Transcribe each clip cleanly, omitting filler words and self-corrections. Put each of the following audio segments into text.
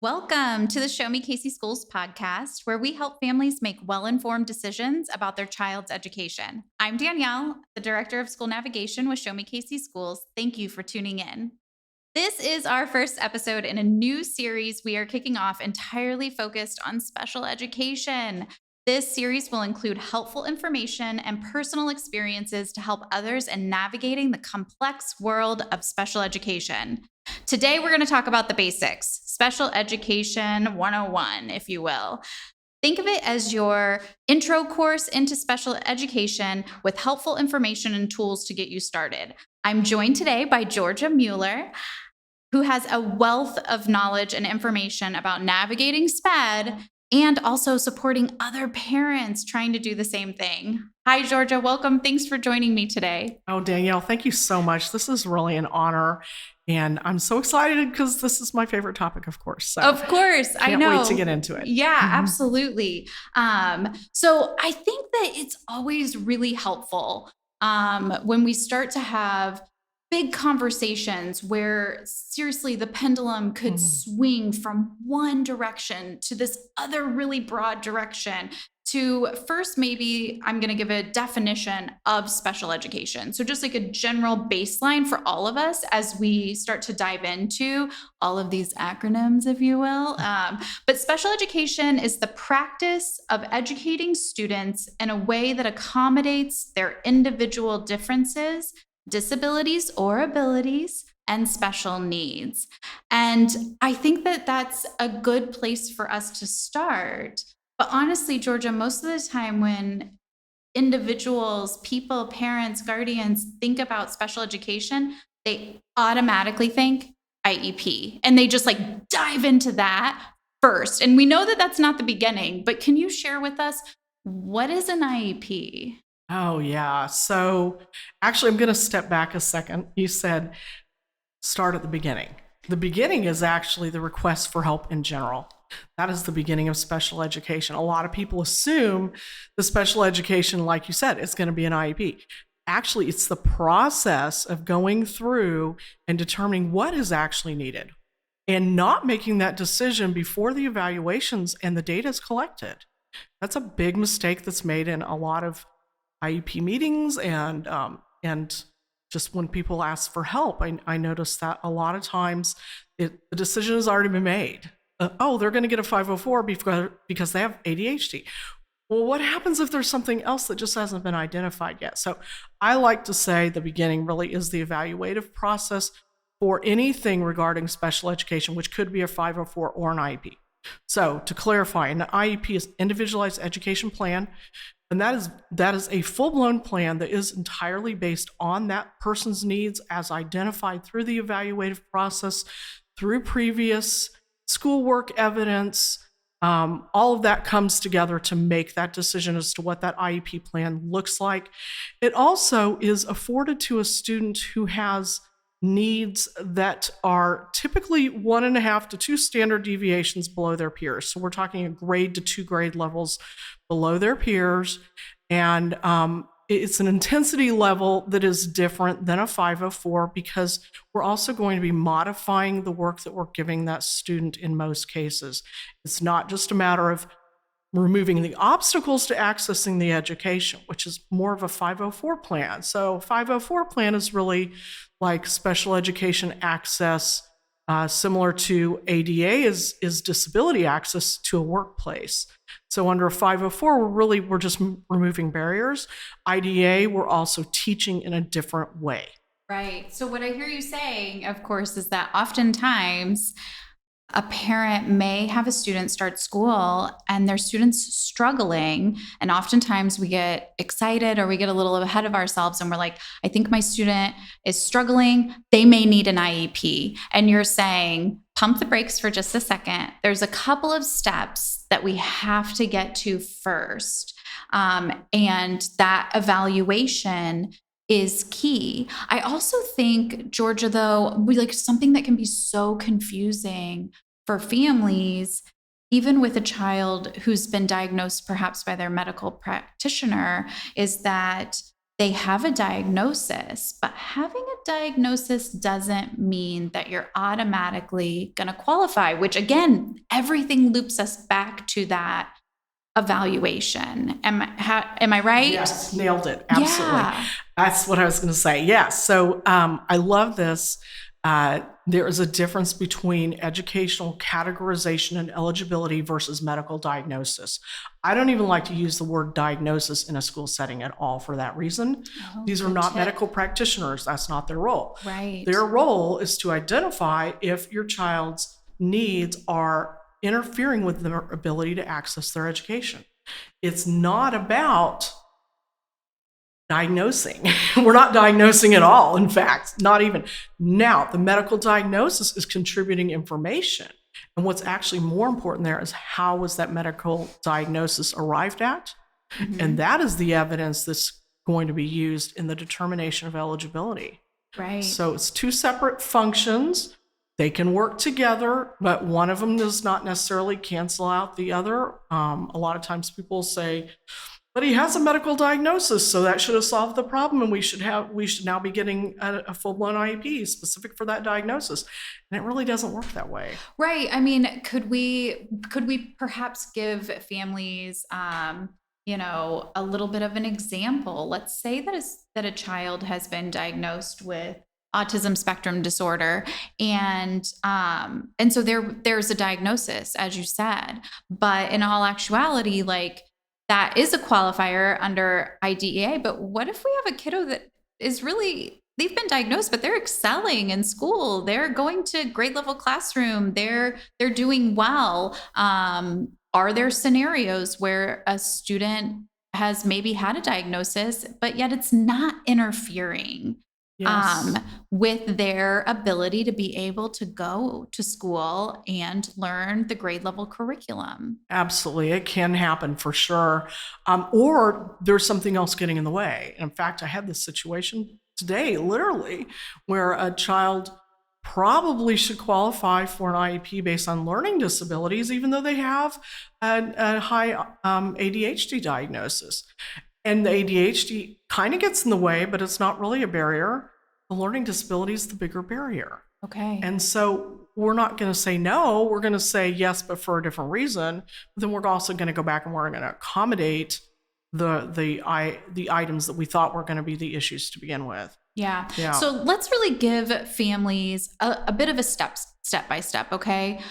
Welcome to the Show Me Casey Schools podcast, where we help families make well-informed decisions about their child's education. I'm Danielle, the Director of School Navigation with Show Me Casey Schools. Thank you for tuning in. This is our first episode in a new series we are kicking off entirely focused on special education. This series will include helpful information and personal experiences to help others in navigating the complex world of special education. Today, we're going to talk about the basics, special education 101, if you will. Think of it as your intro course into special education with helpful information and tools to get you started. I'm joined today by Georgia Mueller, who has a wealth of knowledge and information about navigating SPED and also supporting other parents trying to do the same thing. Hi, Georgia. Welcome. Thanks for joining me today. Oh, Danielle, thank you so much. This is really an honor. And I'm so excited because this is my favorite topic, of course. So of course, I know. Can't wait to get into it. Yeah, absolutely. So I think that it's always really helpful when we start to have big conversations where seriously the pendulum could swing from one direction to this other really broad direction. To first, maybe I'm going to give a definition of special education. So just like a general baseline for all of us as we start to dive into all of these acronyms, if you will. But special education is the practice of educating students in a way that accommodates their individual differences, disabilities or abilities, and special needs. And I think that that's a good place for us to start. But honestly, Georgia, most of the time when individuals, people, parents, guardians think about special education, they automatically think IEP. And they just like dive into that first. And we know that that's not the beginning, but can you share with us what is an IEP? Oh, yeah. So actually, I'm going to step back a second. You said start at the beginning. The beginning is actually the request for help in general. That is the beginning of special education. A lot of people assume the special education, like you said, is going to be an IEP. Actually, it's the process of going through and determining what is actually needed and not making that decision before the evaluations and the data is collected. That's a big mistake that's made in a lot of IEP meetings and just when people ask for help. I notice that a lot of times the decision has already been made. They're going to get a 504 because they have ADHD. Well, what happens if there's something else that just hasn't been identified yet? So I like to say the beginning really is the evaluative process for anything regarding special education, which could be a 504 or an IEP. So to clarify, an IEP is individualized education plan, and that is a full-blown plan that is entirely based on that person's needs as identified through the evaluative process, through previous schoolwork evidence. All of that comes together to make that decision as to what that IEP plan looks like. It also is afforded to a student who has needs that are typically 1.5 to 2 standard deviations below their peers. So we're talking a grade to 2 grade levels below their peers. And it's an intensity level that is different than a 504 because we're also going to be modifying the work that we're giving that student in most cases. It's not just a matter of removing the obstacles to accessing the education, which is more of a 504 plan. So 504 plan is really like special education access, similar to ADA is disability access to a workplace. So under a 504, we're just removing barriers. IDA, we're also teaching in a different way. Right. So what I hear you saying, of course, is that oftentimes a parent may have a student start school and their student's struggling. And oftentimes we get excited or we get a little ahead of ourselves and we're like, I think my student is struggling. They may need an IEP. And you're saying, pump the brakes for just a second. There's a couple of steps that we have to get to first. And that evaluation is key. I also think, Georgia, though, something that can be so confusing for families, even with a child who's been diagnosed perhaps by their medical practitioner, is that they have a diagnosis, but having a diagnosis doesn't mean that you're automatically going to qualify, which again, everything loops us back to that evaluation. Am I right? Yes, nailed it. Absolutely. Yeah. That's what I was going to say. Yes. So I love this. There is a difference between educational categorization and eligibility versus medical diagnosis. I don't even like to use the word diagnosis in a school setting at all for that reason. Oh, These are good not tip. medical practitioners. That's not their role. Right. Their role is to identify if your child's needs are interfering with their ability to access their education. It's not about diagnosing. We're not diagnosing at all. In fact, not even. Now, the medical diagnosis is contributing information. And what's actually more important there is how was that medical diagnosis arrived at? Mhm. And that is the evidence that's going to be used in the determination of eligibility. Right. So it's two separate functions. They can work together, but one of them does not necessarily cancel out the other. A lot of times people say, but he has a medical diagnosis, so that should have solved the problem, and we should now be getting a full-blown IEP specific for that diagnosis. And it really doesn't work that way. Right. I mean, could we perhaps give families, a little bit of an example? Let's say that a child has been diagnosed with autism spectrum disorder, and so there's a diagnosis, as you said, but in all actuality, like, that is a qualifier under IDEA. But what if we have a kiddo that is really, they've been diagnosed, but they're excelling in school. They're going to grade level classroom. They're doing well. Are there scenarios where a student has maybe had a diagnosis, but yet it's not interfering Yes. with their ability to be able to go to school and learn the grade level curriculum? Absolutely. It can happen for sure. Or there's something else getting in the way. In fact, I had this situation today, literally, where a child probably should qualify for an IEP based on learning disabilities, even though they have a high ADHD diagnosis. And the ADHD kind of gets in the way, but it's not really a barrier. The learning disability is the bigger barrier. Okay. And so we're not going to say no. We're going to say yes, but for a different reason. But then we're also going to go back and we're going to accommodate the items that we thought were going to be the issues to begin with. Yeah. Yeah. So let's really give families a bit of a step by step. Okay.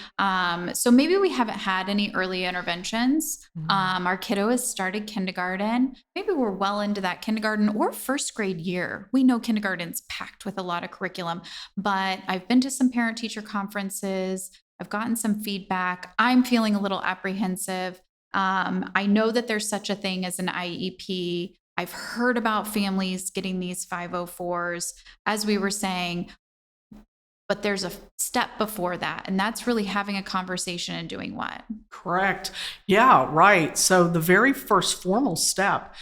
So maybe we haven't had any early interventions. Our kiddo has started kindergarten. Maybe we're well into that kindergarten or first grade year. We know kindergarten's packed with a lot of curriculum, but I've been to some parent teacher conferences. I've gotten some feedback. I'm feeling a little apprehensive. I know that there's such a thing as an IEP. I've heard about families getting these 504s, as we were saying, but there's a step before that. And that's really having a conversation and doing what? Correct. Yeah, right. So the very first formal step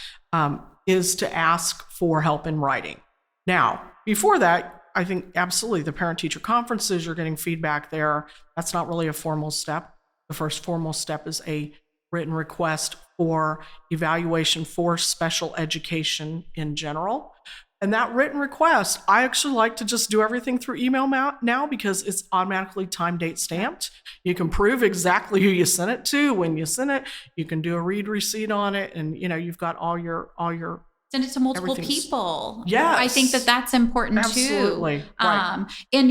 is to ask for help in writing. Now, before that, I think absolutely the parent-teacher conferences, you're getting feedback there. That's not really a formal step. The first formal step is a written request for evaluation for special education in general. And that written request, I actually like to just do everything through email now because it's automatically time date stamped. You can prove exactly who you sent it to, when you sent it. You can do a read receipt on it, and you've got all your send it to multiple people. Yes. I think that's important Absolutely. too. Right. And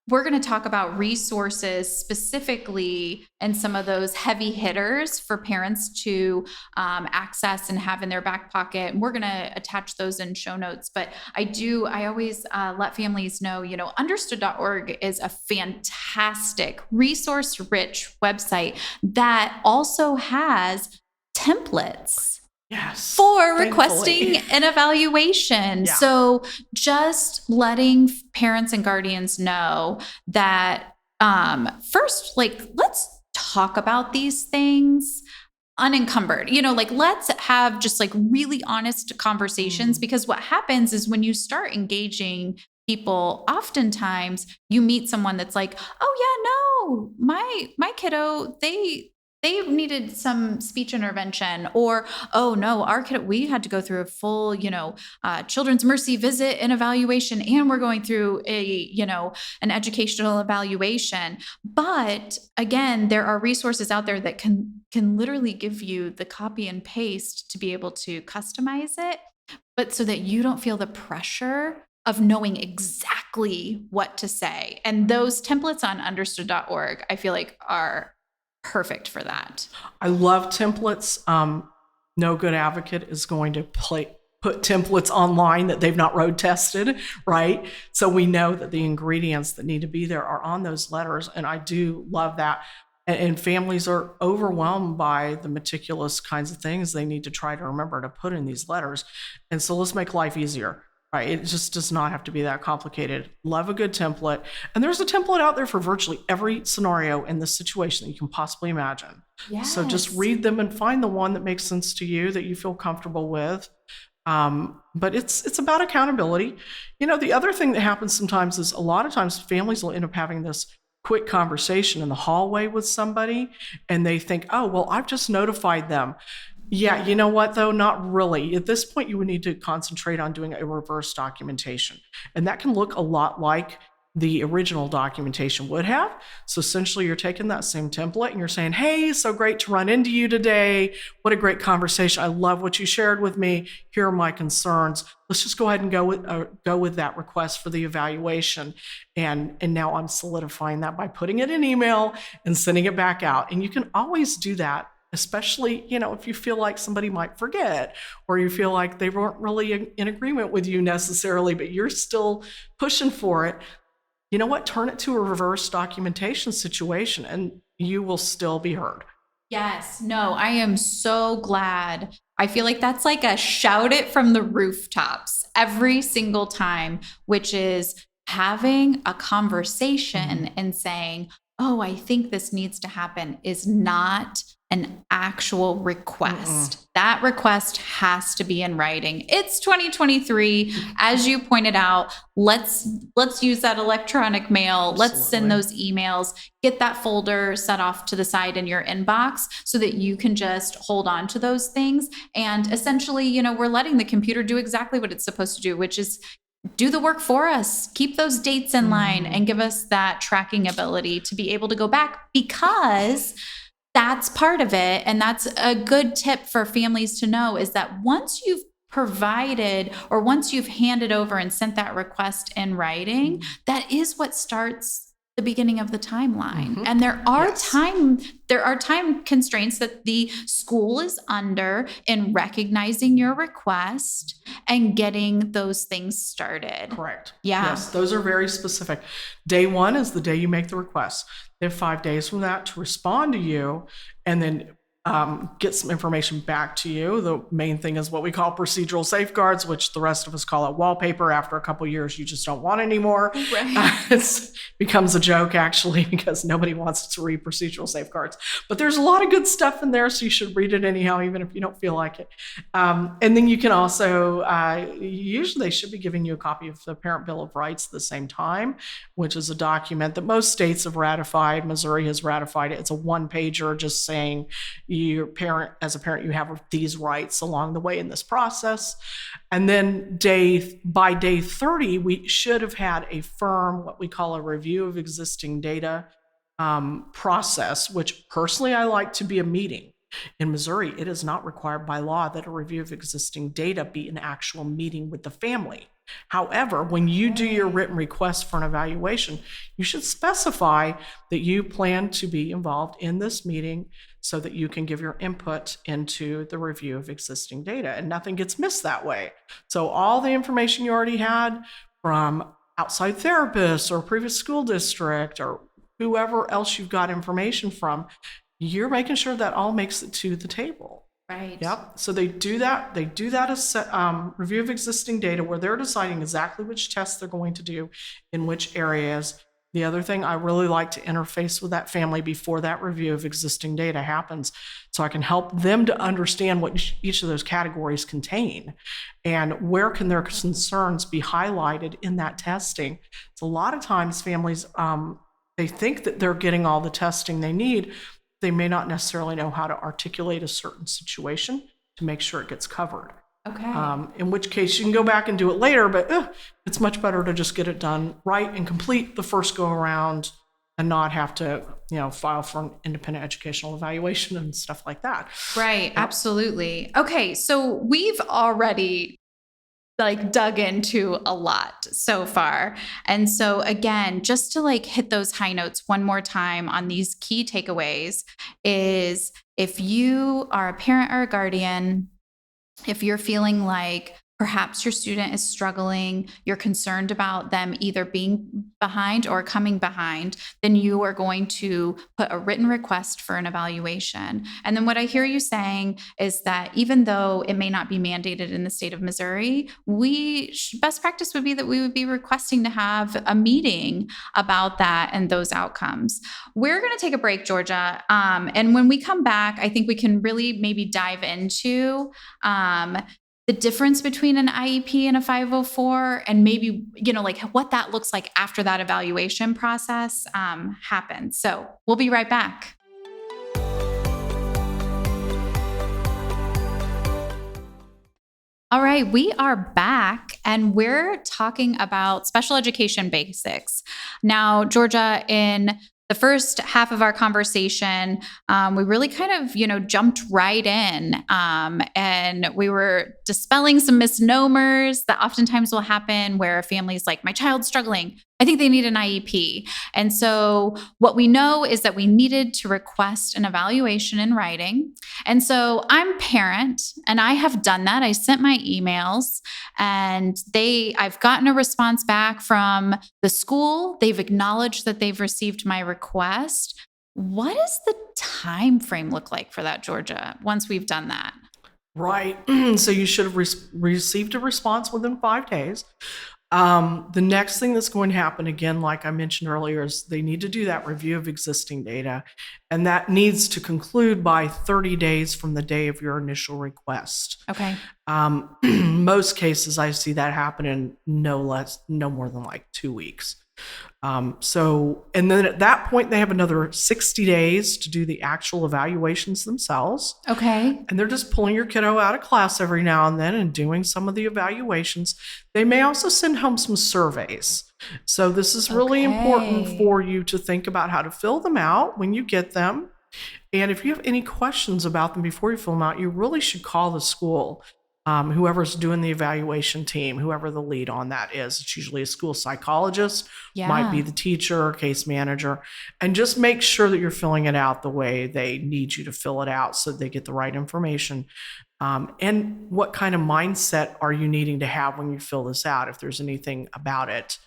we're going to talk about resources specifically and some of those heavy hitters for parents to access and have in their back pocket. And we're going to attach those in show notes. But I always let families know, understood.org is a fantastic resource-rich website that also has templates. Yes. For requesting an evaluation. Yeah. So just letting parents and guardians know that first, let's talk about these things unencumbered. Let's have just really honest conversations, because what happens is when you start engaging people, oftentimes you meet someone that's like, oh yeah, no, my kiddo, they needed some speech intervention, or oh no, our kid, we had to go through a full children's mercy visit and evaluation, and we're going through an educational evaluation. But again, there are resources out there that can literally give you the copy and paste to be able to customize it, but so that you don't feel the pressure of knowing exactly what to say. And those templates on understood.org, I feel like, are perfect for that. I love templates. No good advocate is going to put templates online that they've not road tested, right? So we know that the ingredients that need to be there are on those letters. And I do love that. And families are overwhelmed by the meticulous kinds of things they need to try to remember to put in these letters. And so let's make life easier. Right. It just does not have to be that complicated. Love a good template. And there's a template out there for virtually every scenario in this situation that you can possibly imagine. Yes. So just read them and find the one that makes sense to you, that you feel comfortable with. But it's about accountability. The other thing that happens sometimes is a lot of times families will end up having this quick conversation in the hallway with somebody, and they think, oh, well, I've just notified them. Yeah, you know what, though? Not really. At this point, you would need to concentrate on doing a reverse documentation. And that can look a lot like the original documentation would have. So essentially, you're taking that same template and you're saying, hey, so great to run into you today. What a great conversation. I love what you shared with me. Here are my concerns. Let's just go ahead and go with that request for the evaluation. And now I'm solidifying that by putting it in email and sending it back out. And you can always do that, especially, if you feel like somebody might forget, or you feel like they weren't really in agreement with you necessarily, but you're still pushing for it. You know what? Turn it to a reverse documentation situation and you will still be heard. Yes. No, I am so glad. I feel like that's like a shout it from the rooftops every single time, which is having a conversation and saying, oh, I think this needs to happen, is not an actual request. That request has to be in writing. It's 2023. As you pointed out, let's use that electronic mail. Absolutely. Let's send those emails, get that folder set off to the side in your inbox so that you can just hold on to those things. And essentially, we're letting the computer do exactly what it's supposed to do, which is do the work for us, keep those dates in line, and give us that tracking ability to be able to go back, because that's part of it. And that's a good tip for families to know, is that once you've provided, or once you've handed over and sent that request in writing, that is what starts the beginning of the timeline. And there are time constraints that the school is under in recognizing your request and getting those things started. Correct. Yeah. Yes, those are very specific. Day one is the day you make the request. They have 5 days from that to respond to you, and then get some information back to you. The main thing is what we call procedural safeguards, which the rest of us call it wallpaper. After a couple of years, you just don't want anymore. Right. It becomes a joke, actually, because nobody wants to read procedural safeguards. But there's a lot of good stuff in there, so you should read it anyhow, even if you don't feel like it. And then you can also, usually they should be giving you a copy of the Parent Bill of Rights at the same time, which is a document that most states have ratified. Missouri has ratified it. It's a one-pager just saying, as a parent, you have these rights along the way in this process. And then by day 30, we should have had a firm, what we call a review of existing data process, which personally I like to be a meeting. In Missouri, it is not required by law that a review of existing data be an actual meeting with the family. However, when you do your written request for an evaluation, you should specify that you plan to be involved in this meeting so that you can give your input into the review of existing data, and nothing gets missed that way. So all the information you already had from outside therapists or previous school district or whoever else you've got information from, you're making sure that all makes it to the table. Right. Yep. So they do that. They do that as review of existing data, where they're deciding exactly which tests they're going to do in which areas. The other thing, I really like to interface with that family before that review of existing data happens, so I can help them to understand what each of those categories contain and where can their concerns be highlighted in that testing. So a lot of times families, they think that they're getting all the testing they need, they may not necessarily know how to articulate a certain situation to make sure it gets covered. Okay. In which case you can go back and do it later, but it's much better to just get it done right and complete the first go around and not have to, file for an independent educational evaluation and stuff like that. Right. Absolutely. Okay. So we've already dug into a lot so far. And so again, just to hit those high notes one more time on these key takeaways is if you are a parent or a guardian, if you're feeling like perhaps your student is struggling, you're concerned about them either being behind or coming behind, then you are going to put a written request for an evaluation. And then what I hear you saying is that even though it may not be mandated in the state of Missouri, best practice would be that we would be requesting to have a meeting about that and those outcomes. We're going to take a break, Georgia. And when we come back, I think we can really maybe dive into the difference between an IEP and a 504 and maybe, what that looks like after that evaluation process happens. So we'll be right back. All right, we are back and we're talking about special education basics. Now, Georgia, in the first half of our conversation, we really kind of, jumped right in and we were dispelling some misnomers that oftentimes will happen where a family's like, my child's struggling. I think they need an IEP. And so what we know is that we needed to request an evaluation in writing. And so I'm a parent and I have done that. I sent my emails and I've gotten a response back from the school. They've acknowledged that they've received my request. What does the time frame look like for that, Georgia, once we've done that? Right. So you should have received a response within 5 days. The next thing that's going to happen, again, like I mentioned earlier, is they need to do that review of existing data, and that needs to conclude by 30 days from the day of your initial request. Okay. Most cases, I see that happen in no more than 2 weeks. And then at that point, they have another 60 days to do the actual evaluations themselves. Okay. And they're just pulling your kiddo out of class every now and then and doing some of the evaluations. They may also send home some surveys. So this is really important for you to think about how to fill them out when you get them. And if you have any questions about them before you fill them out, you really should call the school. Whoever's doing the evaluation team, whoever the lead on that is. It's usually a school psychologist, might be the teacher or case manager, and just make sure that you're filling it out the way they need you to fill it out so they get the right information. And what kind of mindset are you needing to have when you fill this out? If there's anything about it,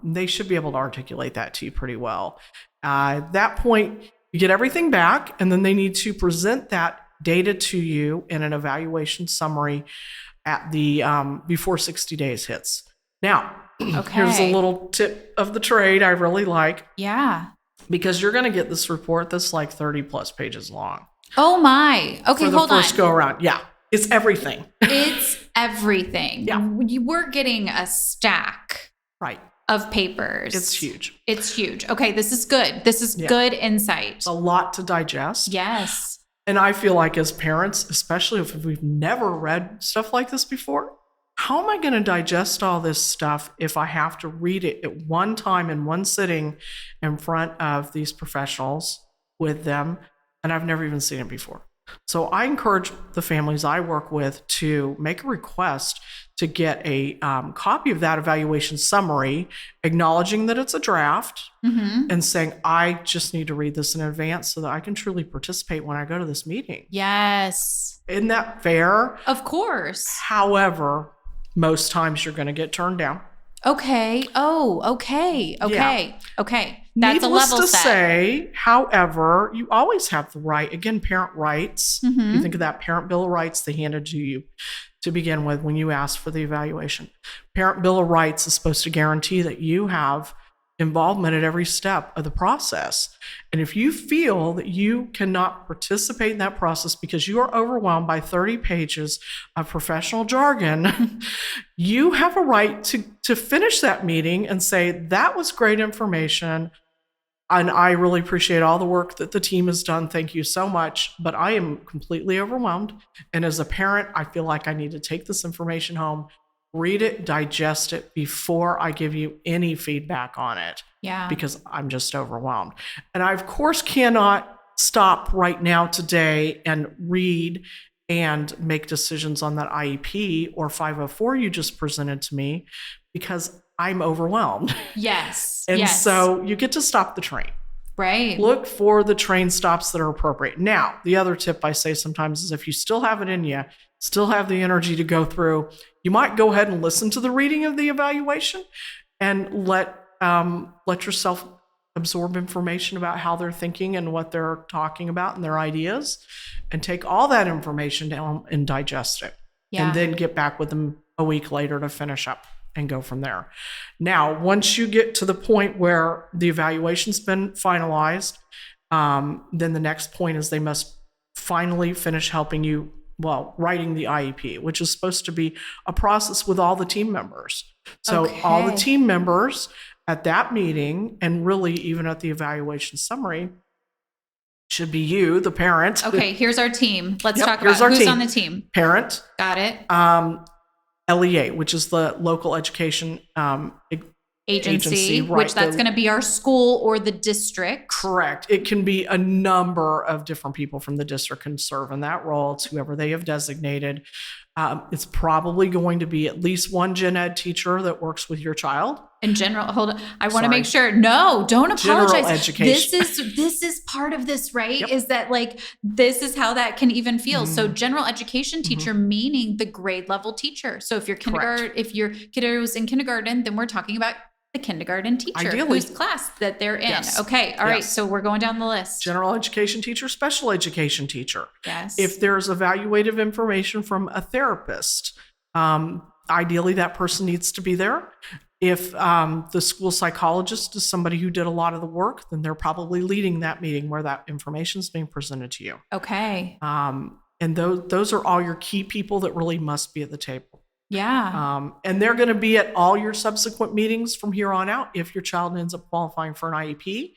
they should be able to articulate that to you pretty well. At that point, you get everything back, and then they need to present that data to you in an evaluation summary at the before 60 days hits. Now, here's a little tip of the trade I really like. Yeah. Because you're going to get this report that's 30 plus pages long. Oh my. Okay, hold on. For the first go around. Yeah. It's everything. It's everything. Yeah. You were getting a stack. Right. Of papers. It's huge. It's huge. Okay, this is good. This is good insight. It's a lot to digest. Yes. And I feel like as parents, especially if we've never read stuff like this before, how am I going to digest all this stuff if I have to read it at one time in one sitting in front of these professionals with them, and I've never even seen it before? So I encourage the families I work with to make a request to get a copy of that evaluation summary, acknowledging that it's a draft, and saying, I just need to read this in advance so that I can truly participate when I go to this meeting. Yes. Isn't that fair? Of course. However, most times you're going to get turned down. Okay. Oh, okay. Okay. Yeah. Okay. That's Needless a level to set. say, however, you always have the right, again, parent rights. You think of that parent bill of rights they handed to you to begin with when you ask for the evaluation. Parent bill of rights is supposed to guarantee that you have involvement at every step of the process. And if you feel that you cannot participate in that process because you are overwhelmed by 30 pages of professional jargon, you have a right to finish that meeting and say, that was great information. And I really appreciate all the work that the team has done. Thank you so much. But I am completely overwhelmed. And as a parent, I feel like I need to take this information home, read it, digest it before I give you any feedback on it. Yeah. Because I'm just overwhelmed. And I, of course, cannot stop right now today and read and make decisions on that IEP or 504 you just presented to me because I'm overwhelmed. Yes. And yes. so you get to stop the train. Right. Look for the train stops that are appropriate. Now, the other tip I say sometimes is if you still have it in you, still have the energy to go through, you might go ahead and listen to the reading of the evaluation and let yourself absorb information about how they're thinking and what they're talking about and their ideas, and take all that information down and digest it. Yeah. And then get back with them a week later to finish up and go from there. Now, once you get to the point where the evaluation's been finalized, then the next point is they must finally finish helping you, writing the IEP, which is supposed to be a process with all the team members. So all the team members at that meeting, and really even at the evaluation summary, should be you, the parent. Okay, here's our team. Let's Yep, talk here's about our who's team. on the team. Parent. Got it. LEA, which is the local education agency, right, which that's going to be our school or the district. Correct. It can be a number of different people from the district can serve in that role. It's whoever they have designated. It's probably going to be at least one gen ed teacher that works with your child. In general, hold on. I want to make sure. No, don't apologize. General education. This is part of this, right? Yep. Is that like, this is how that can even feel. So general education teacher, meaning the grade level teacher. So if you're if your kiddo's in kindergarten, then we're talking about the kindergarten teacher, ideally, whose class that they're in. Yes. Okay. All right. So we're going down the list. General education teacher, special education teacher. Yes. If there's evaluative information from a therapist, ideally that person needs to be there. If the school psychologist is somebody who did a lot of the work, then they're probably leading that meeting where that information is being presented to you. Okay. And those are all your key people that really must be at the table. Yeah. And they're going to be at all your subsequent meetings from here on out. If your child ends up qualifying for an IEP,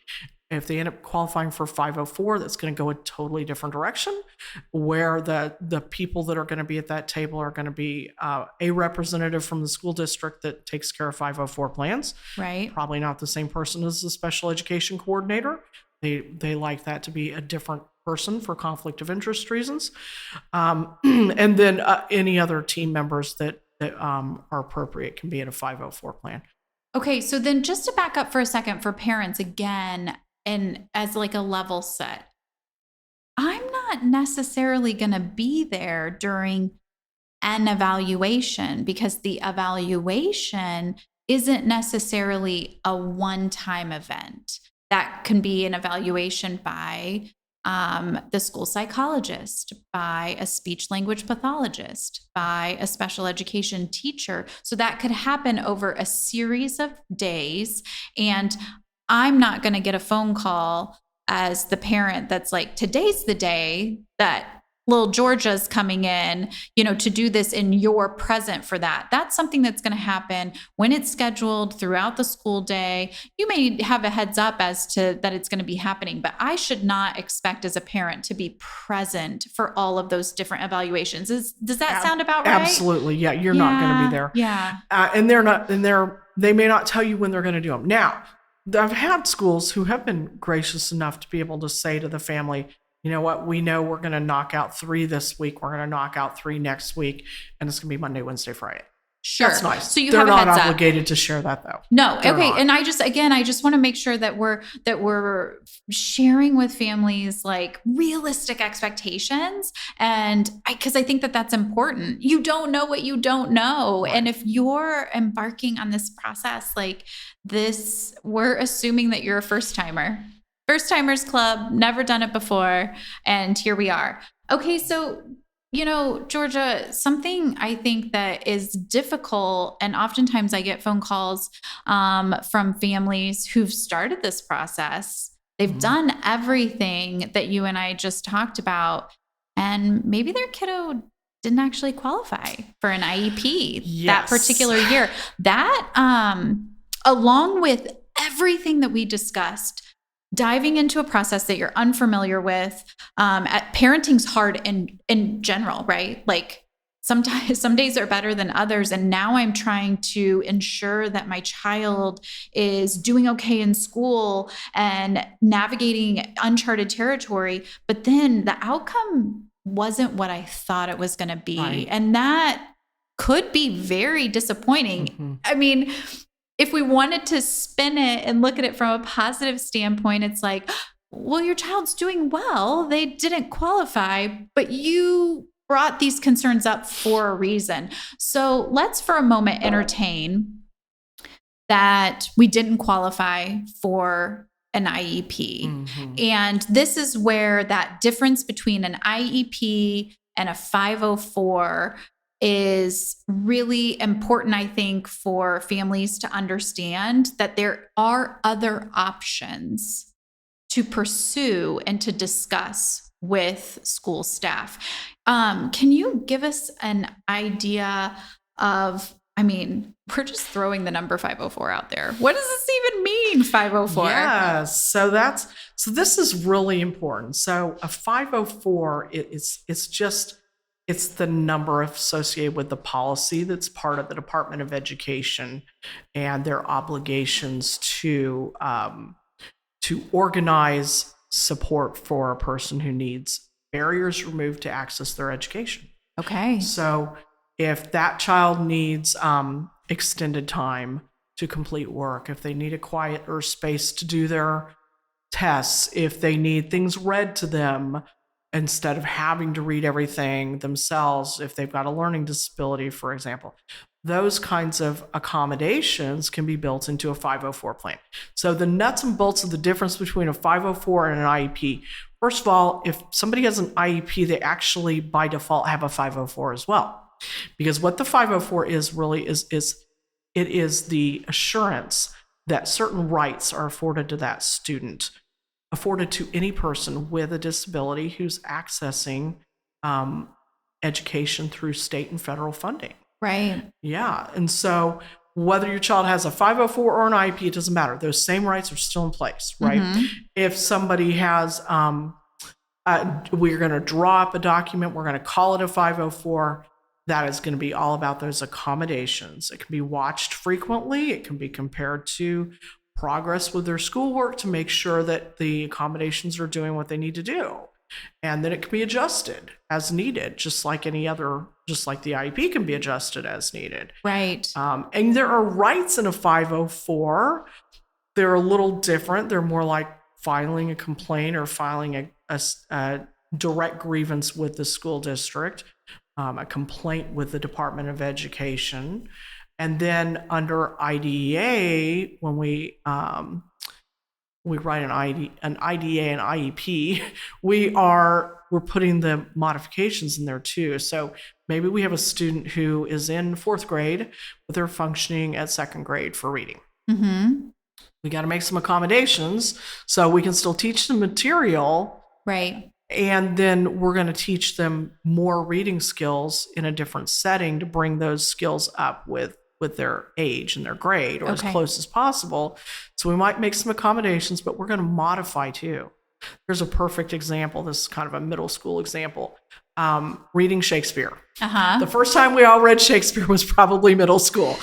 if they end up qualifying for 504, that's going to go a totally different direction, where the people that are going to be at that table are going to be a representative from the school district that takes care of 504 plans. Right. Probably not the same person as the special education coordinator. They like that to be a different person for conflict of interest reasons. And then any other team members that are appropriate can be in a 504 plan. Okay, so then just to back up for a second for parents again, and as like a level set, I'm not necessarily going to be there during an evaluation because the evaluation isn't necessarily a one-time event. That can be an evaluation by the school psychologist, by a speech language pathologist, by a special education teacher. So that could happen over a series of days. And I'm not going to get a phone call as the parent that's like, today's the day that little Georgia's coming in, to do this, and you're present for that. That's something that's going to happen when it's scheduled throughout the school day. You may have a heads up as to that it's going to be happening, but I should not expect as a parent to be present for all of those different evaluations. Does that sound about right? Absolutely. Yeah. You're not going to be there. Yeah. And they may not tell you when they're going to do them. Now, I've had schools who have been gracious enough to be able to say to the family, you know what, we know we're going to knock out 3 this week. We're going to knock out 3 next week. And it's going to be Monday, Wednesday, Friday. Sure. That's nice. So They're have a not heads obligated up. to share that though. No. They're okay. not. And I just want to make sure that we're sharing with families like realistic expectations. And because I think that that's important. You don't know what you don't know. Right. And if you're embarking on this process like this, we're assuming that you're a first timer. First Timers Club, never done it before. And here we are. Okay. So, Georgia, something I think that is difficult, and oftentimes I get phone calls from families who've started this process. They've done everything that you and I just talked about, and maybe their kiddo didn't actually qualify for an IEP that particular year. That, along with everything that we discussed, diving into a process that you're unfamiliar with. Parenting's hard in general, right? Like sometimes some days are better than others. And now I'm trying to ensure that my child is doing okay in school and navigating uncharted territory. But then the outcome wasn't what I thought it was going to be. Right. And that could be very disappointing. Mm-hmm. I mean, if we wanted to spin it and look at it from a positive standpoint, it's like, well, your child's doing well. They didn't qualify, but you brought these concerns up for a reason. So let's for a moment entertain that we didn't qualify for an IEP. Mm-hmm. And this is where that difference between an IEP and a 504 is really important, I think, for families to understand that there are other options to pursue and to discuss with school staff. Can you give us an idea of, I mean, we're just throwing the number 504 out there. What does this even mean, 504? Yes. So this is really important. So a 504 it's the number associated with the policy that's part of the Department of Education and their obligations to organize support for a person who needs barriers removed to access their education. Okay. So if that child needs extended time to complete work, if they need a quieter space to do their tests, if they need things read to them instead of having to read everything themselves, if they've got a learning disability, for example, those kinds of accommodations can be built into a 504 plan. So the nuts and bolts of the difference between a 504 and an IEP. First of all, if somebody has an IEP, they actually by default have a 504 as well. Because what the 504 is really is it is the assurance that certain rights are afforded to that student, afforded to any person with a disability who's accessing education through state and federal funding. Right. Yeah. And so whether your child has a 504 or an IEP, it doesn't matter. Those same rights are still in place, right? Mm-hmm. If somebody has, we're going to draw up a document, we're going to call it a 504, that is going to be all about those accommodations. It can be watched frequently. It can be compared to progress with their schoolwork to make sure that the accommodations are doing what they need to do. And then it can be adjusted as needed, just like any other, just like the IEP can be adjusted as needed. Right. And there are rights in a 504. They're a little different. They're more like filing a complaint or filing a direct grievance with the school district, a complaint with the Department of Education. And then under IDEA, when we write an IDA and IEP, we're putting the modifications in there too. So maybe we have a student who is in 4th grade, but they're functioning at 2nd grade for reading. Mm-hmm. We got to make some accommodations so we can still teach them material. Right. And then we're going to teach them more reading skills in a different setting to bring those skills up with their age and their grade, or as close as possible. So we might make some accommodations, but we're going to modify too. There's a perfect example. This is kind of a middle school example. Reading Shakespeare. Uh-huh. The first time we all read Shakespeare was probably middle school,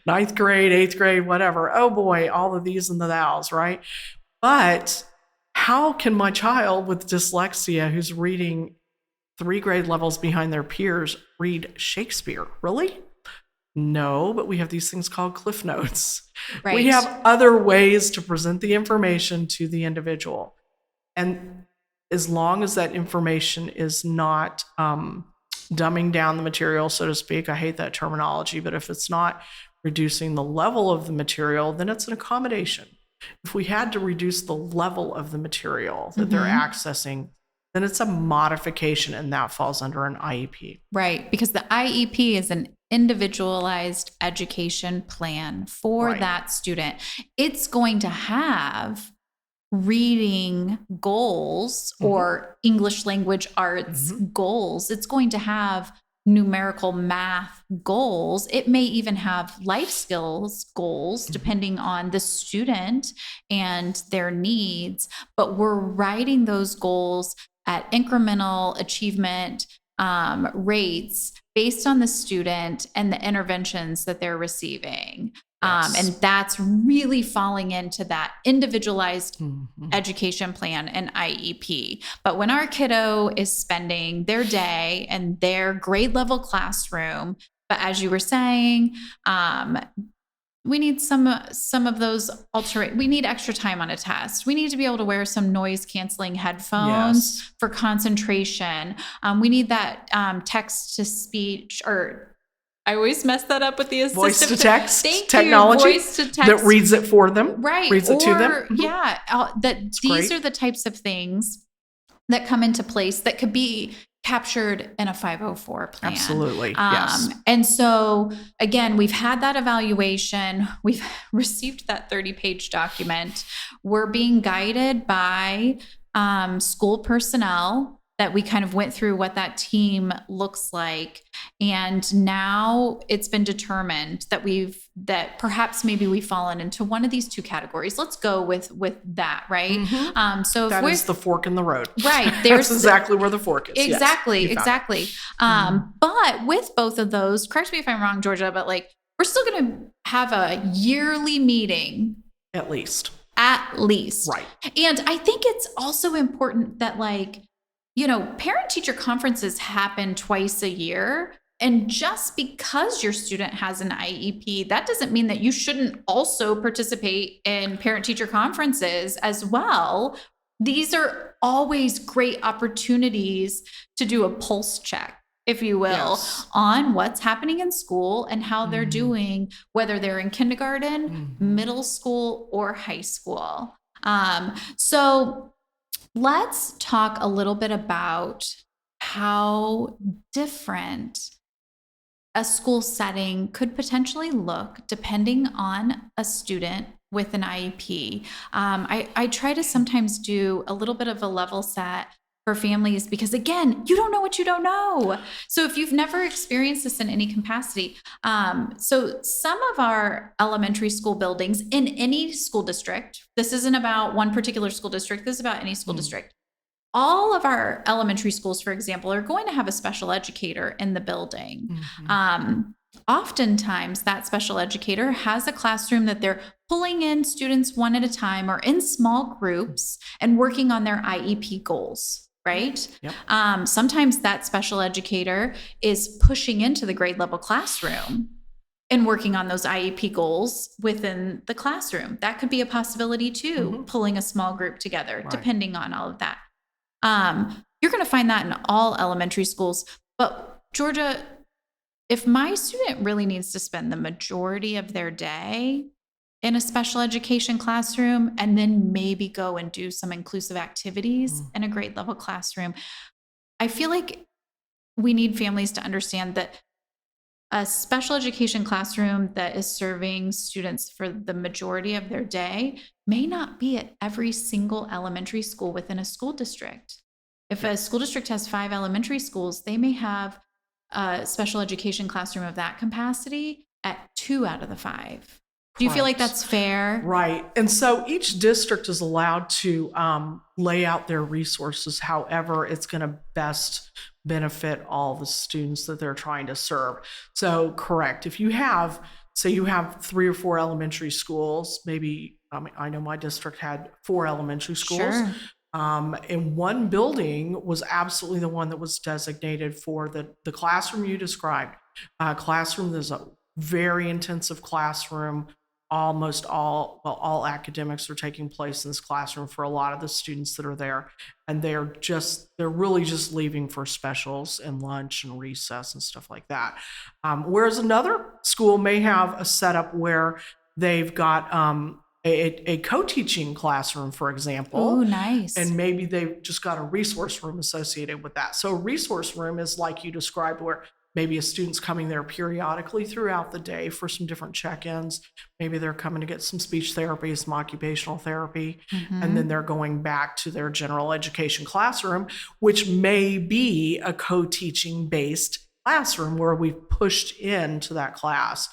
9th grade, 8th grade, whatever. Oh boy, all of these and the thous, right? But how can my child with dyslexia who's reading 3 grade levels behind their peers read Shakespeare? Really? No, but we have these things called cliff notes. Right. We have other ways to present the information to the individual. And as long as that information is not dumbing down the material, so to speak, I hate that terminology, but if it's not reducing the level of the material, then it's an accommodation. If we had to reduce the level of the material that they're accessing, then it's a modification, and that falls under an IEP. Right, because the IEP is an individualized education plan for that student. It's going to have reading goals or English language arts goals. It's going to have numerical math goals. It may even have life skills goals depending on the student and their needs, but we're writing those goals at incremental achievement rates based on the student and the interventions that they're receiving. And that's really falling into that individualized education plan and IEP. But when our kiddo is spending their day in their grade level classroom, but as you were saying, we need some of those we need extra time on a test. We need to be able to wear some noise canceling headphones for concentration. We need that text to speech, or I always mess that up with the assistive voice to text technology. Voice to text that reads it for them, right? Reads it to them. Yeah, these are the types of things that come into place that could be captured in a 504 plan. Absolutely. Yes. And so again, we've had that evaluation. We've received that 30-page document. We're being guided by school personnel that we kind of went through what that team looks like. And now it's been determined that perhaps maybe we've fallen into one of these two categories. Let's go with that, right? So that is the fork in the road. Right. That's exactly where the fork is. Exactly. Yes, exactly. But with both of those, correct me if I'm wrong, Georgia, but like, we're still going to have a yearly meeting. At least. Right. And I think it's also important that, like, parent-teacher conferences happen twice a year. And just because your student has an IEP, that doesn't mean that you shouldn't also participate in parent-teacher conferences as well. These are always great opportunities to do a pulse check, if you will, on what's happening in school and how they're doing, whether they're in kindergarten, middle school, or high school. So let's talk a little bit about how different a school setting could potentially look depending on a student with an IEP. I try to sometimes do a little bit of a level set for families because, again, you don't know what you don't know. So if you've never experienced this in any capacity, so some of our elementary school buildings in any school district, this isn't about one particular school district, this is about any school district. All of our elementary schools, for example, are going to have a special educator in the building. Oftentimes, that special educator has a classroom that they're pulling in students one at a time or in small groups and working on their IEP goals, right? Yep. Sometimes that special educator is pushing into the grade level classroom and working on those IEP goals within the classroom. That could be a possibility too, pulling a small group together, depending on all of that. You're going to find that in all elementary schools. But Georgia, if my student really needs to spend the majority of their day in a special education classroom and then maybe go and do some inclusive activities in a grade level classroom, I feel like we need families to understand that a special education classroom that is serving students for the majority of their day may not be at every single elementary school within a school district. If a school district has 5 elementary schools, they may have a special education classroom of that capacity at 2 out of the 5. Do you feel like that's fair? Right. And so each district is allowed to lay out their resources however it's going to best benefit all the students that they're trying to serve. So correct. If you have, say you have 3 or 4 elementary schools, maybe, I know my district had 4 elementary schools. Sure. And one building was absolutely the one that was designated for the classroom you described. Classroom, there's a very intensive classroom. Almost all academics are taking place in this classroom for a lot of the students that are there. And they're really just leaving for specials and lunch and recess and stuff like that. Whereas another school may have a setup where they've got a co-teaching classroom, for example. Oh, nice. And maybe they've just got a resource room associated with that. So a resource room is like you described, where maybe a student's coming there periodically throughout the day for some different check-ins. Maybe they're coming to get some speech therapy, some occupational therapy, and then they're going back to their general education classroom, which may be a co-teaching based classroom where we've pushed into that class.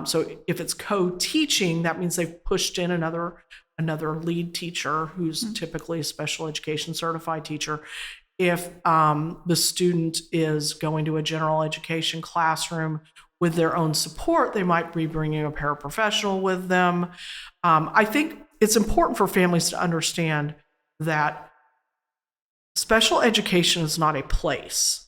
So if it's co-teaching, that means they've pushed in another lead teacher who's typically a special education certified teacher. If the student is going to a general education classroom with their own support, they might be bringing a paraprofessional with them. I think it's important for families to understand that special education is not a place.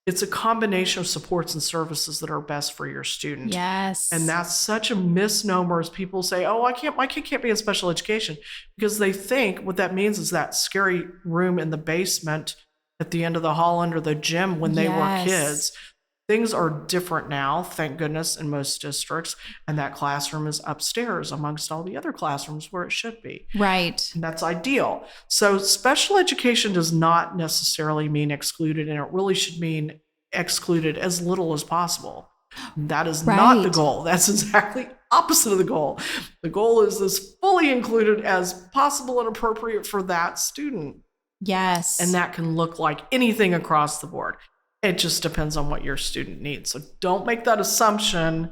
It's a combination of supports and services that are best for your student. Yes. And that's such a misnomer as people say, oh, my kid can't be in special education, because they think what that means is that scary room in the basement at the end of the hall under the gym when they were kids. Things are different now, thank goodness, in most districts. And that classroom is upstairs amongst all the other classrooms where it should be. Right. And that's ideal. So special education does not necessarily mean excluded, and it really should mean excluded as little as possible. That is not the goal. That's exactly opposite of the goal. The goal is as fully included as possible and appropriate for that student. Yes. And that can look like anything across the board. It just depends on what your student needs. So don't make that assumption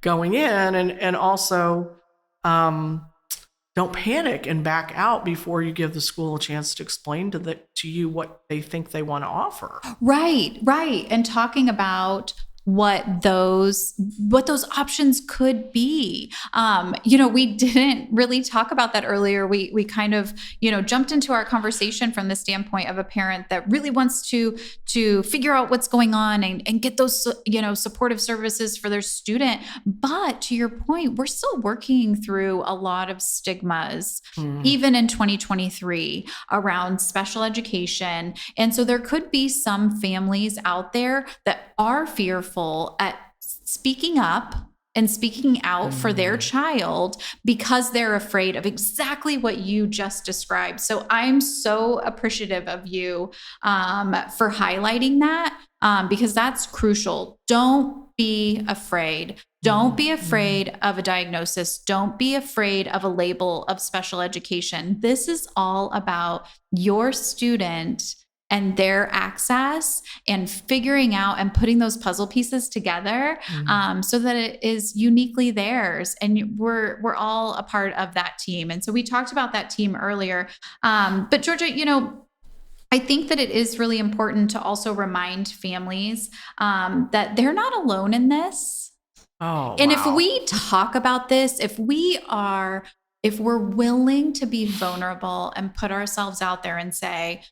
going in, and also don't panic and back out before you give the school a chance to explain to you what they think they want to offer. Right. And talking about what those options could be. We didn't really talk about that earlier. We kind of, jumped into our conversation from the standpoint of a parent that really wants to figure out what's going on and get those, supportive services for their student. But to your point, we're still working through a lot of stigmas, even in 2023, around special education. And so there could be some families out there that are fearful at speaking up and speaking out for their child because they're afraid of exactly what you just described. So I'm so appreciative of you for highlighting that because that's crucial. Don't be afraid. Don't be afraid of a diagnosis. Don't be afraid of a label of special education. This is all about your student and their access and figuring out and putting those puzzle pieces together so that it is uniquely theirs. And we're all a part of that team. And so we talked about that team earlier. But Georgia, I think that it is really important to also remind families that they're not alone in this. Oh, and wow. if we talk about this, if we're willing to be vulnerable and put ourselves out there and say,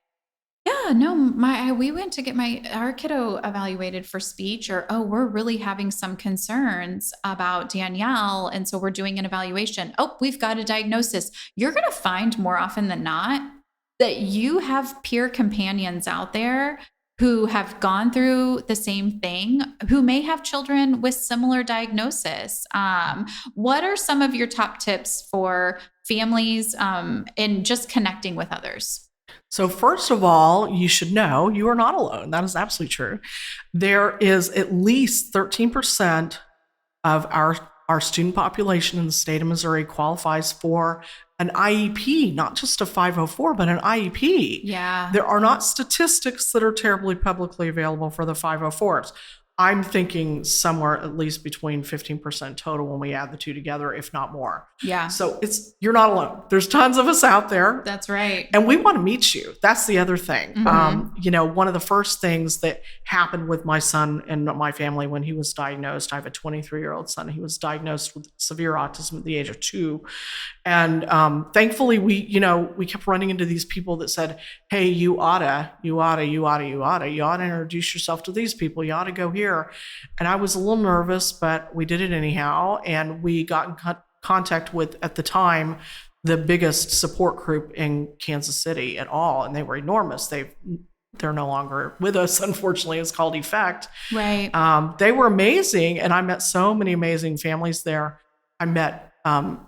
yeah, no, we went to get our kiddo evaluated for speech, or, oh, we're really having some concerns about Danielle. And so we're doing an evaluation. Oh, we've got a diagnosis. You're going to find more often than not that you have peer companions out there who have gone through the same thing, who may have children with similar diagnosis. What are some of your top tips for families in just connecting with others? So first of all, you should know you are not alone. That is absolutely true. There is at least 13% of our student population in the state of Missouri qualifies for an IEP, not just a 504, but an IEP. Yeah. There are not statistics that are terribly publicly available for the 504s. I'm thinking somewhere at least between 15% total when we add the two together, if not more. Yeah. So you're not alone. There's tons of us out there. That's right. And we want to meet you. That's the other thing. One of the first things that happened with my son and my family when he was diagnosed, I have a 23-year-old son. He was diagnosed with severe autism at the age of 2. And thankfully, we kept running into these people that said, hey, you ought to introduce yourself to these people. You ought to go here. And I was a little nervous, but we did it anyhow. And we got in contact with, at the time, the biggest support group in Kansas City at all. And they were enormous. They're no longer with us, unfortunately. It's called Effect. Right. They were amazing. And I met so many amazing families there. I met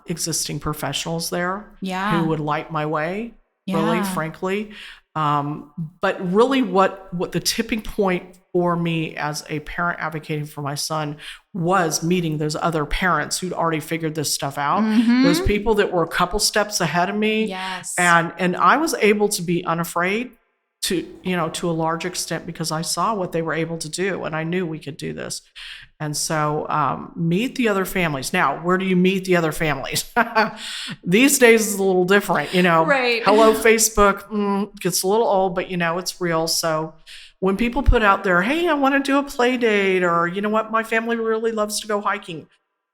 existing professionals there who would light my way, really, frankly. But really what the tipping point for me as a parent advocating for my son was meeting those other parents who'd already figured this stuff out. Those people that were a couple steps ahead of me. Yes. And I was able to be unafraid to a large extent because I saw what they were able to do and I knew we could do this. And so meet the other families. Now, where do you meet the other families? These days is a little different, Right. Hello, Facebook gets a little old, but it's real. So when people put out there, hey, I want to do a play date, or you know what, my family really loves to go hiking,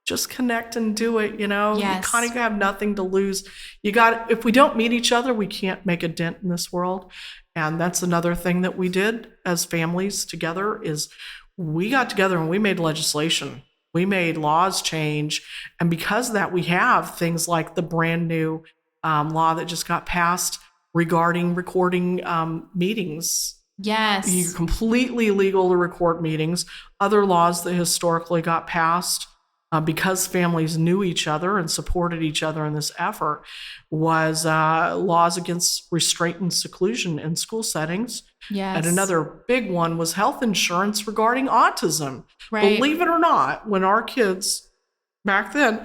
just connect and do it. Yes. You kind of have nothing to lose. If we don't meet each other, we can't make a dent in this world. And that's another thing that we did as families together is we got together and we made legislation. We made laws change. And because of that, we have things like the brand new law that just got passed regarding recording meetings. Yes. You're completely legal to record meetings. Other laws that historically got passed because families knew each other and supported each other in this effort was laws against restraint and seclusion in school settings. Yes. And another big one was health insurance regarding autism. Right. Believe it or not, when our kids back then,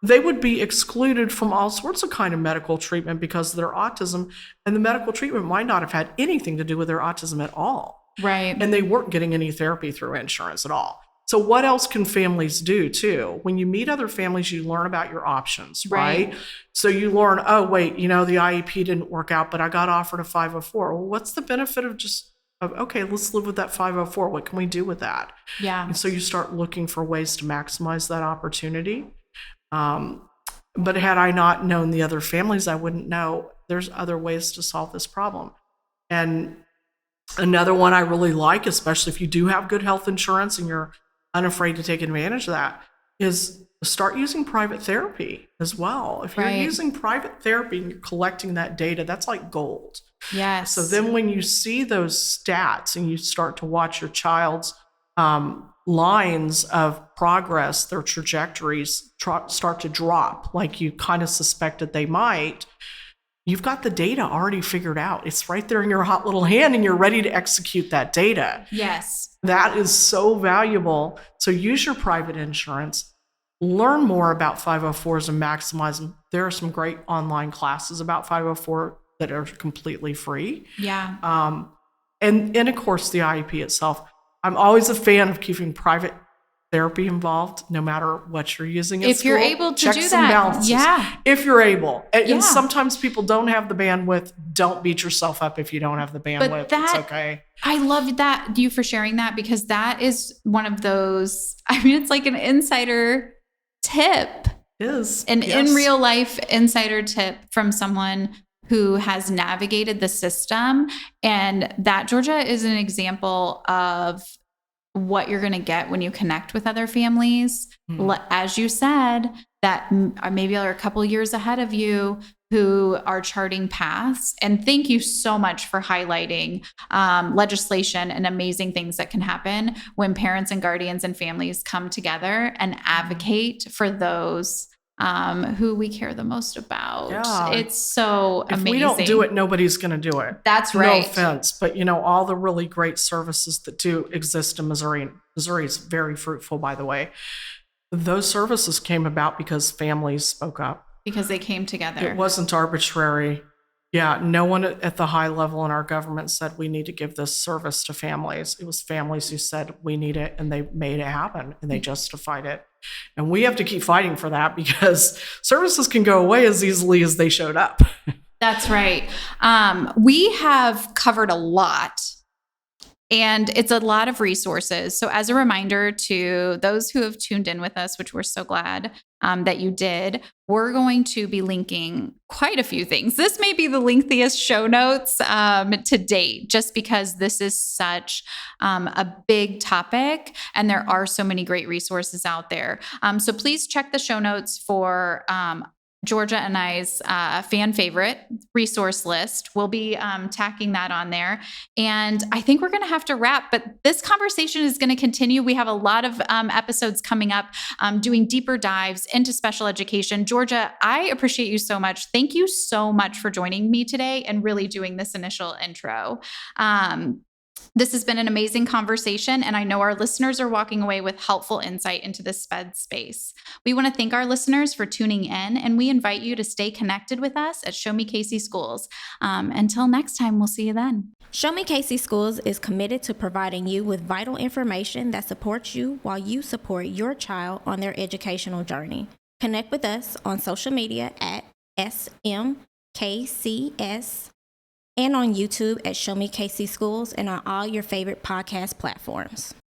they would be excluded from all sorts of kind of medical treatment because of their autism, and the medical treatment might not have had anything to do with their autism at all. Right. And they weren't getting any therapy through insurance at all. So what else can families do too? When you meet other families, you learn about your options, right? So you learn, oh, wait, the IEP didn't work out, but I got offered a 504. Well, what's the benefit of okay, let's live with that 504. What can we do with that? Yeah. And so you start looking for ways to maximize that opportunity. But had I not known the other families, I wouldn't know there's other ways to solve this problem. And another one I really like, especially if you do have good health insurance and you're unafraid to take advantage of that, is start using private therapy as well. If you're using private therapy and you're collecting that data, that's like gold. Yes. So then when you see those stats and you start to watch your child's lines of progress, their trajectories start to drop like you kind of suspected they might, you've got the data already figured out. It's right there in your hot little hand and you're ready to execute that data. Yes. That is so valuable. So use your private insurance. Learn more about 504s and maximize them. There are some great online classes about 504 that are completely free. Yeah. And of course, the IEP itself. I'm always a fan of keeping private therapy involved, no matter what you're using at if school. you're able to Checks do and that. balances. Yeah. If you're able. And Yeah. sometimes people don't have the bandwidth. Don't beat yourself up if you don't have the bandwidth. It's okay. I love that, you for sharing that, because that is one of those, it's like an insider tip. It is. An Yes. in real life insider tip from someone who has navigated the system. And that, Georgia, is an example of what you're going to get when you connect with other families. As you said, that maybe are a couple years ahead of you who are charting paths. And thank you so much for highlighting legislation and amazing things that can happen when parents and guardians and families come together and advocate for those who we care the most about. Yeah. It's so amazing. If we don't do it, nobody's going to do it. That's right. No offense, but all the really great services that do exist in Missouri. Missouri is very fruitful, by the way. Those services came about because families spoke up. Because they came together. It wasn't arbitrary. Yeah, no one at the high level in our government said we need to give this service to families. It was families who said we need it, and they made it happen, and they justified it. And we have to keep fighting for that because services can go away as easily as they showed up. That's right. We have covered a lot, and it's a lot of resources. So as a reminder to those who have tuned in with us, which we're so glad that you did, we're going to be linking quite a few things. This may be the lengthiest show notes to date, just because this is such a big topic and there are so many great resources out there. So please check the show notes for Georgia and I's fan favorite resource list. We'll be tacking that on there. And I think we're going to have to wrap, but this conversation is going to continue. We have a lot of episodes coming up doing deeper dives into special education. Georgia, I appreciate you so much. Thank you so much for joining me today and really doing this initial intro. This has been an amazing conversation, and I know our listeners are walking away with helpful insight into the SPED space. We want to thank our listeners for tuning in, and we invite you to stay connected with us at Show Me Casey Schools. Until next time, we'll see you then. Show Me Casey Schools is committed to providing you with vital information that supports you while you support your child on their educational journey. Connect with us on social media at SMKCS and on YouTube at Show Me Casey Schools and on all your favorite podcast platforms.